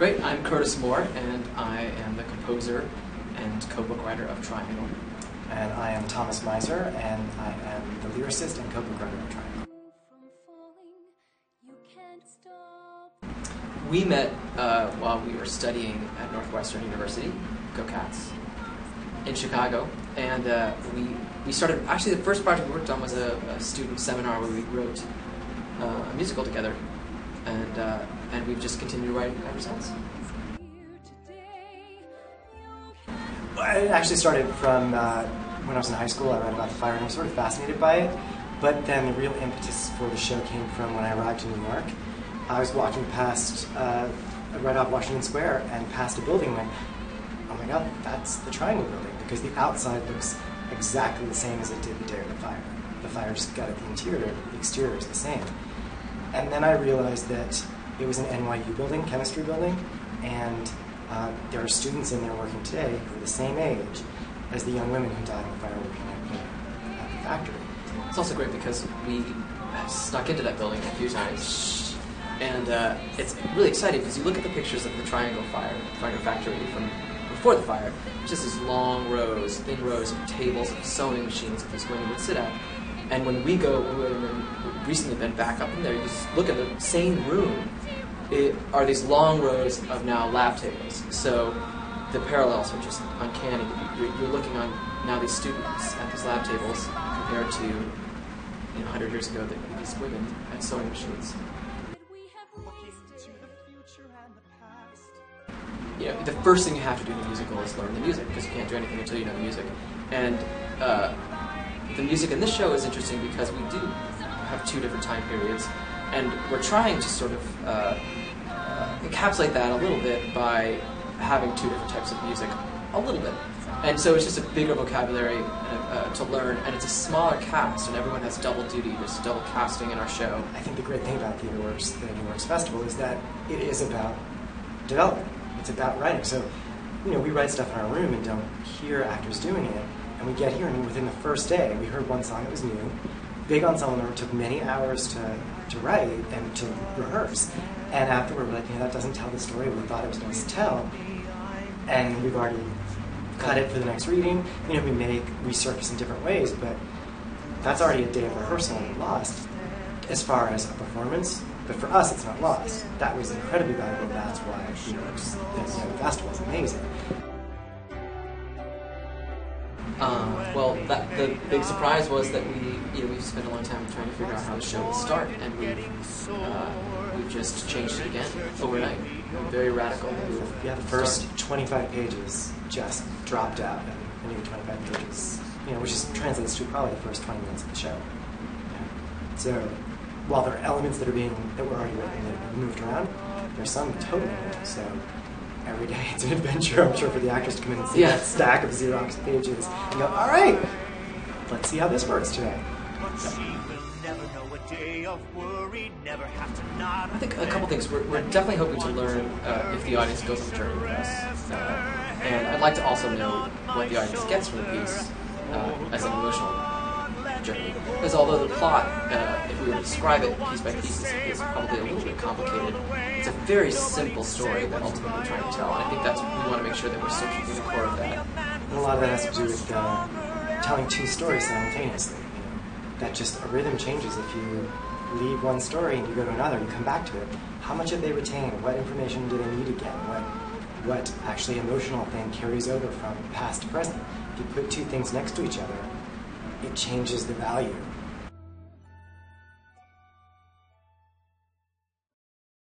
Great, I'm Curtis Moore, and I am the composer and co-book writer of Triangle. And I am Thomas Mizer, and I am the lyricist and co-book writer of Triangle. We met while we were studying at Northwestern University, go Cats, in Chicago, and we started, actually the first project we worked on was a student seminar where we wrote a musical together, and we've just continued writing ever since. It actually started from when I was in high school. I read about the fire and I was sort of fascinated by it, but then the real impetus for the show came from when I arrived in New York. I was walking past, right off Washington Square, and past a building and went, oh my god, that's the Triangle building, because the outside looks exactly the same as it did the day of the fire. The fire just got at the interior, the exterior is the same. And then I realized that it was an NYU building, chemistry building, and there are students in there working today who are the same age as the young women who died in the fire working at the factory. It's also great because we snuck into that building a few times, and it's really exciting because you look at the pictures of the Triangle fire factory from before the fire, just these long rows, thin rows of tables of sewing machines that these women would sit at. And when we go, we've recently been back up in there, you just look at the same room, are these long rows of now lab tables. So the parallels are just uncanny. You're looking on now these students at these lab tables compared to 100 years ago, these women at sewing machines. The first thing you have to do in a musical is learn the music, because you can't do anything until you know the music. And the music in this show is interesting because we do have two different time periods, and we're trying to sort of encapsulate that a little bit by having two different types of music, a little bit. And so it's just a bigger vocabulary to learn, and it's a smaller cast, and everyone has double duty. There's double casting in our show. I think the great thing about TheatreWorks, the TheatreWorks Festival, is that it is about development. It's about writing. So, we write stuff in our room and don't hear actors doing it, and we get here, and within the first day, we heard one song that was new. Big ensemble number, took many hours to write and to rehearse. And afterward, we're like, that doesn't tell the story we thought it was going to tell. And we've already cut it for the next reading. We may resurface in different ways, but that's already a day of rehearsal and lost as far as a performance. But for us, it's not lost. That was incredibly valuable. That's why the festival is amazing. Well, the big surprise was that we spent a long time trying to figure out how the show would start, and we've just changed it again overnight. Very radical move. Yeah, the first 25 pages just dropped out, and the new 25 pages, which just translates to probably the first 20 minutes of the show. Yeah. So, while there are elements that were already written that have moved around, there's some totally new. So, every day it's an adventure, I'm sure, for the actors to come in and see that stack of Xerox pages and go, all right, let's see how this works today. I think a couple things. We're definitely hoping to learn if the audience goes on the journey with us. And I'd like to also know what the audience gets from the piece as an emotional journey. Because although the plot, if we were to describe it piece by piece, is probably a little bit complicated, it's a very simple story that ultimately we're trying to tell. And I think we want to make sure that we're searching through the core of that. And a lot of that has to do with telling two stories simultaneously. That just a rhythm changes if you leave one story and you go to another, you come back to it. How much have they retained? What information do they need again? What actually emotional thing carries over from past to present? If you put two things next to each other, it changes the value